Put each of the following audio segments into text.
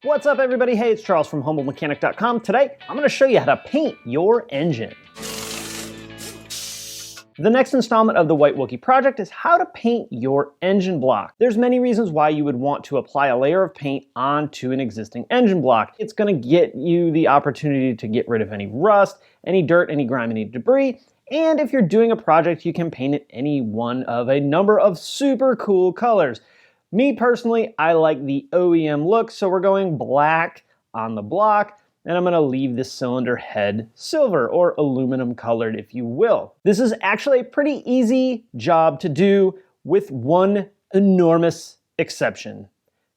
What's up everybody? Hey, it's Charles from HumbleMechanic.com. Today, I'm gonna show you how to paint your engine. The next installment of the White Wookie project is how to paint your engine block. There's many reasons why you would want to apply a layer of paint onto an existing engine block. It's gonna get you the opportunity to get rid of any rust, any dirt, any grime, any debris, and if you're doing a project, you can paint it any one of a number of super cool colors. Me personally, I like the OEM look, so we're going black on the block, and I'm gonna leave this cylinder head silver, or aluminum colored if you will. This is actually a pretty easy job to do with one enormous exception.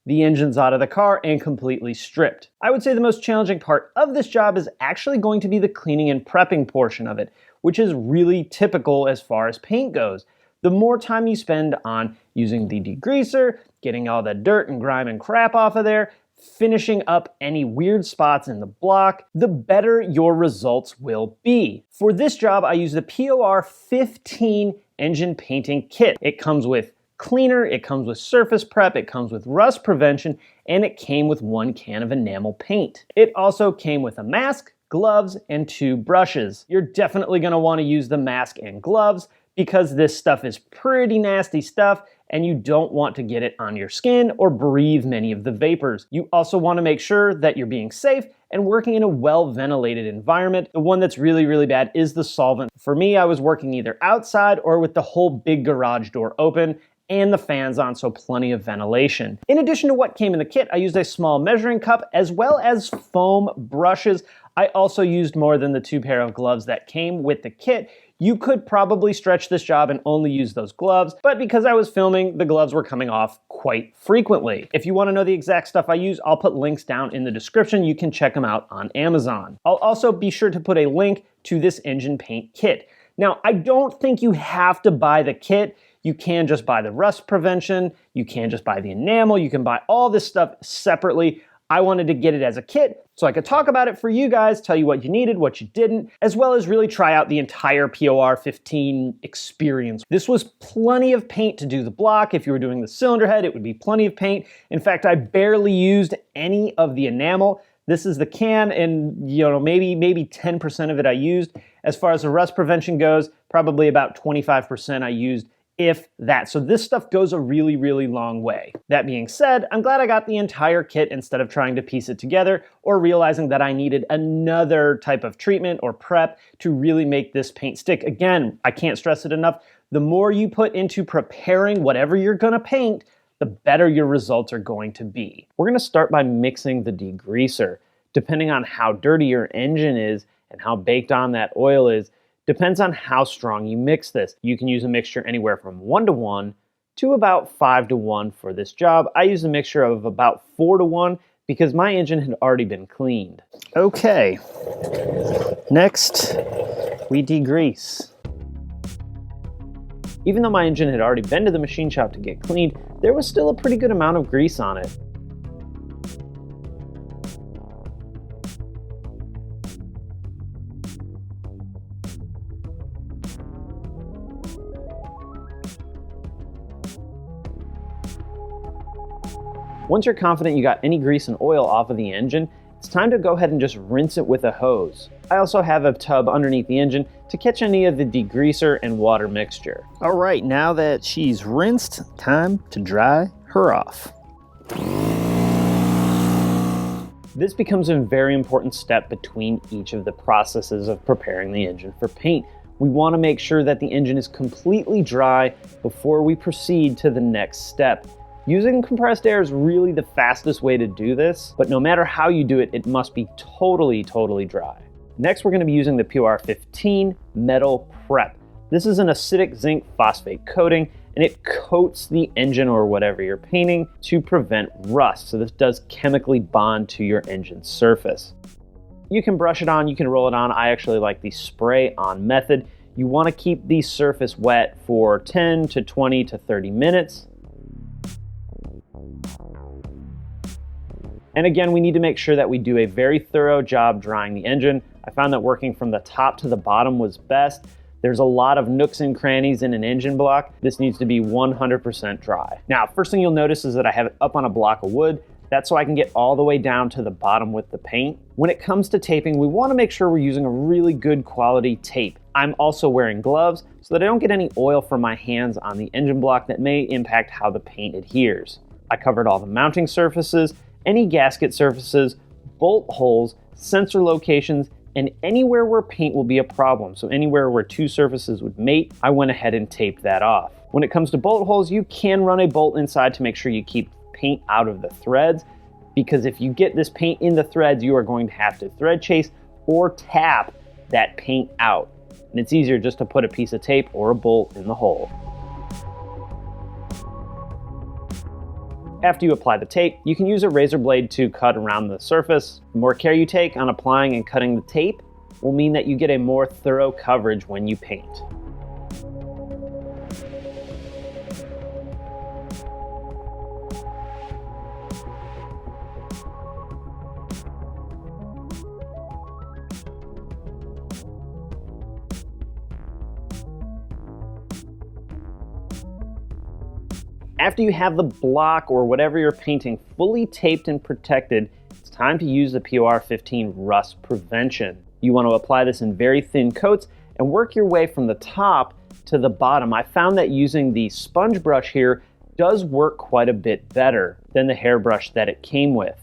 The engine's out of the car and completely stripped. I would say the most challenging part of this job is actually going to be the cleaning and prepping portion of it, which is really typical as far as paint goes. The more time you spend on using the degreaser, getting all the dirt and grime and crap off of there, finishing up any weird spots in the block, the better your results will be. For this job, I use the POR15 Engine Painting Kit. It comes with cleaner, it comes with surface prep, it comes with rust prevention, and it came with 1 can of enamel paint. It also came with a mask, gloves, and 2 brushes. You're definitely gonna wanna use the mask and gloves because this stuff is pretty nasty stuff and you don't want to get it on your skin or breathe many of the vapors. You also want to make sure that you're being safe and working in a well-ventilated environment. The one that's really, really bad is the solvent. For me, I was working either outside or with the whole big garage door open and the fans on, so plenty of ventilation. In addition to what came in the kit, I used a small measuring cup as well as foam brushes. I also used more than the 2 pair of gloves that came with the kit. You could probably stretch this job and only use those gloves, but because I was filming, the gloves were coming off quite frequently. If you want to know the exact stuff I use, I'll put links down in the description. You can check them out on Amazon. I'll also be sure to put a link to this engine paint kit. Now, I don't think you have to buy the kit. You can just buy the rust prevention, you can just buy the enamel, you can buy all this stuff separately. I wanted to get it as a kit so I could talk about it for you guys, tell you what you needed, what you didn't, as well as really try out the entire POR15 experience. This was plenty of paint to do the block. If you were doing the cylinder head, it would be plenty of paint. In fact, I barely used any of the enamel. This is the can, and maybe 10% of it I used. As far as the rust prevention goes, probably about 25% I used, if that. So this stuff goes a really, really long way. That being said, I'm glad I got the entire kit instead of trying to piece it together or realizing that I needed another type of treatment or prep to really make this paint stick. Again, I can't stress it enough. The more you put into preparing whatever you're gonna paint, the better your results are going to be. We're gonna start by mixing the degreaser. Depending on how dirty your engine is and how baked on that oil is, depends on how strong you mix this. You can use a mixture anywhere from 1:1 to about 5:1 for this job. I use a mixture of about 4:1 because my engine had already been cleaned. Okay, next we degrease. Even though my engine had already been to the machine shop to get cleaned, there was still a pretty good amount of grease on it. Once you're confident you got any grease and oil off of the engine, it's time to go ahead and just rinse it with a hose. I also have a tub underneath the engine to catch any of the degreaser and water mixture. All right, now that she's rinsed, time to dry her off. This becomes a very important step between each of the processes of preparing the engine for paint. We want to make sure that the engine is completely dry before we proceed to the next step. Using compressed air is really the fastest way to do this, but no matter how you do it, it must be totally dry. Next, we're going to be using the POR15 Metal Prep. This is an acidic zinc phosphate coating, and it coats the engine or whatever you're painting to prevent rust. So this does chemically bond to your engine surface. You can brush it on, you can roll it on. I actually like the spray on method. You want to keep the surface wet for 10 to 20 to 30 minutes. And again, we need to make sure that we do a very thorough job drying the engine. I found that working from the top to the bottom was best. There's a lot of nooks and crannies in an engine block. This needs to be 100% dry. Now, first thing you'll notice is that I have it up on a block of wood. That's so I can get all the way down to the bottom with the paint. When it comes to taping, we want to make sure we're using a really good quality tape. I'm also wearing gloves so that I don't get any oil from my hands on the engine block that may impact how the paint adheres. I covered all the mounting surfaces, any gasket surfaces, bolt holes, sensor locations, and anywhere where paint will be a problem. So anywhere where two surfaces would mate, I went ahead and taped that off. When it comes to bolt holes, you can run a bolt inside to make sure you keep paint out of the threads, because if you get this paint in the threads, you are going to have to thread chase or tap that paint out. And it's easier just to put a piece of tape or a bolt in the hole. After you apply the tape, you can use a razor blade to cut around the surface. The more care you take on applying and cutting the tape will mean that you get a more thorough coverage when you paint. After you have the block or whatever you're painting fully taped and protected, it's time to use the POR15 rust prevention. You want to apply this in very thin coats and work your way from the top to the bottom. I found that using the sponge brush here does work quite a bit better than the hairbrush that it came with.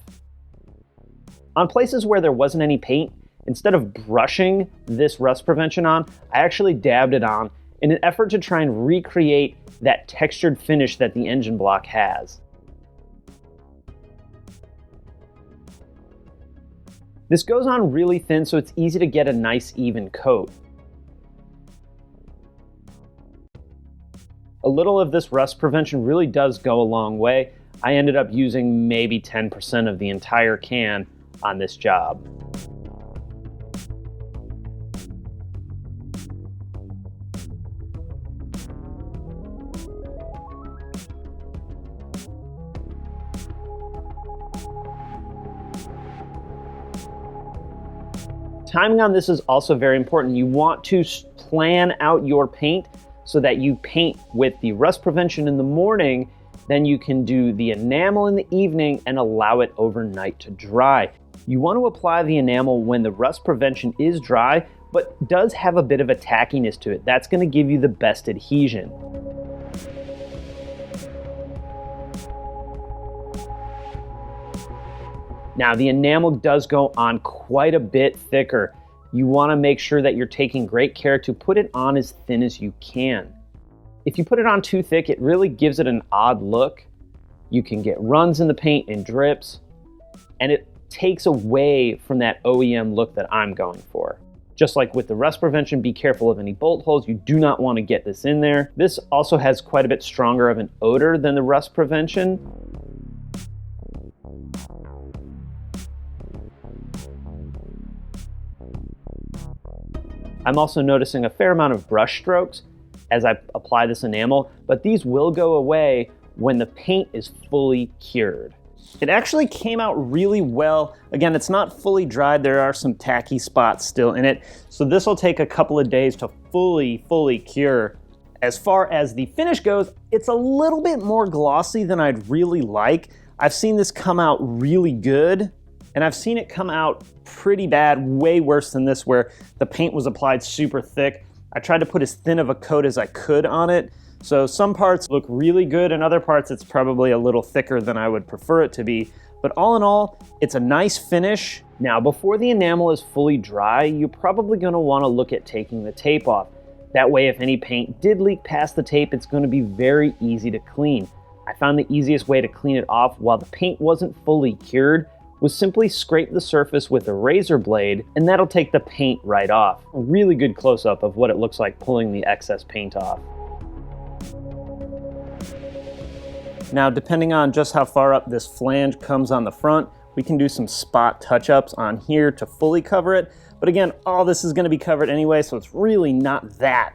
On places where there wasn't any paint, instead of brushing this rust prevention on, I actually dabbed it on in an effort to try and recreate that textured finish that the engine block has. This goes on really thin, so it's easy to get a nice even coat. A little of this rust prevention really does go a long way. I ended up using maybe 10% of the entire can on this job. Timing on this is also very important. You want to plan out your paint so that you paint with the rust prevention in the morning, then you can do the enamel in the evening and allow it overnight to dry. You want to apply the enamel when the rust prevention is dry, but does have a bit of a tackiness to it. That's going to give you the best adhesion. Now, the enamel does go on quite a bit thicker. You want to make sure that you're taking great care to put it on as thin as you can. If you put it on too thick, it really gives it an odd look. You can get runs in the paint and drips, and it takes away from that OEM look that I'm going for. Just like with the rust prevention, be careful of any bolt holes. You do not want to get this in there. This also has quite a bit stronger of an odor than the rust prevention. I'm also noticing a fair amount of brush strokes as I apply this enamel, but these will go away when the paint is fully cured. It actually came out really well. Again, it's not fully dried. There are some tacky spots still in it. So this will take a couple of days to fully cure. As far as the finish goes, it's a little bit more glossy than I'd really like. I've seen this come out really good, and I've seen it come out pretty bad, way worse than this, where the paint was applied super thick. I tried to put as thin of a coat as I could on it. So some parts look really good, and other parts it's probably a little thicker than I would prefer it to be. But all in all, it's a nice finish. Now, before the enamel is fully dry, you're probably gonna wanna look at taking the tape off. That way, if any paint did leak past the tape, it's gonna be very easy to clean. I found the easiest way to clean it off while the paint wasn't fully cured was simply scrape the surface with a razor blade, and that'll take the paint right off. A really good close-up of what it looks like pulling the excess paint off. Now, depending on just how far up this flange comes on the front, we can do some spot touch-ups on here to fully cover it. But again, all this is gonna be covered anyway, so it's really not that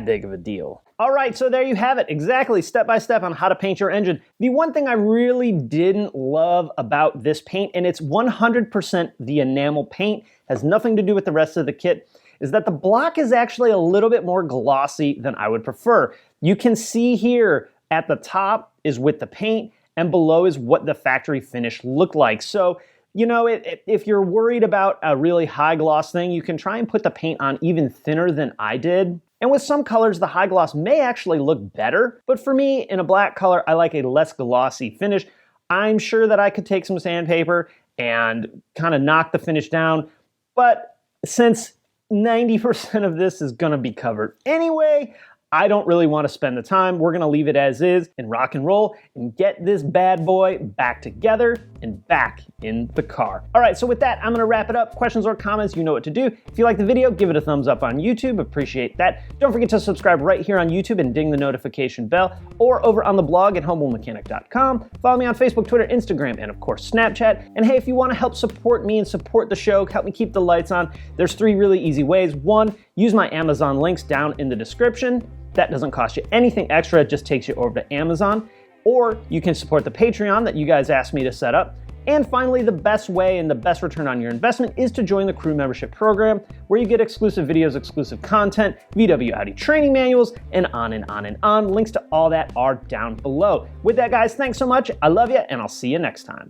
big of a deal. All right, so there you have it, exactly step-by-step on how to paint your engine. The one thing I really didn't love about this paint, and it's 100% the enamel paint, has nothing to do with the rest of the kit, is that the block is actually a little bit more glossy than I would prefer. You can see here at the top is with the paint, and below is what the factory finish looked like. So, you know, if you're worried about a really high gloss thing, you can try and put the paint on even thinner than I did. And with some colors, the high gloss may actually look better, but for me, in a black color, I like a less glossy finish. I'm sure that I could take some sandpaper and kind of knock the finish down, but since 90% of this is gonna be covered anyway, I don't really want to spend the time. We're gonna leave it as is and rock and roll and get this bad boy back together and back in the car. All right, so with that, I'm gonna wrap it up. Questions or comments, you know what to do. If you like the video, give it a thumbs up on YouTube, appreciate that. Don't forget to subscribe right here on YouTube and ding the notification bell, or over on the blog at humblmechanic.com. Follow me on Facebook, Twitter, Instagram, and of course, Snapchat. And hey, if you wanna help support me and support the show, help me keep the lights on, there's 3 really easy ways. 1, use my Amazon links down in the description. That doesn't cost you anything extra, it just takes you over to Amazon. Or you can support the Patreon that you guys asked me to set up. And finally, the best way and the best return on your investment is to join the crew membership program, where you get exclusive videos, exclusive content, VW Audi training manuals, and on and on and on. Links to all that are down below. With that, guys, thanks so much. I love you, and I'll see you next time.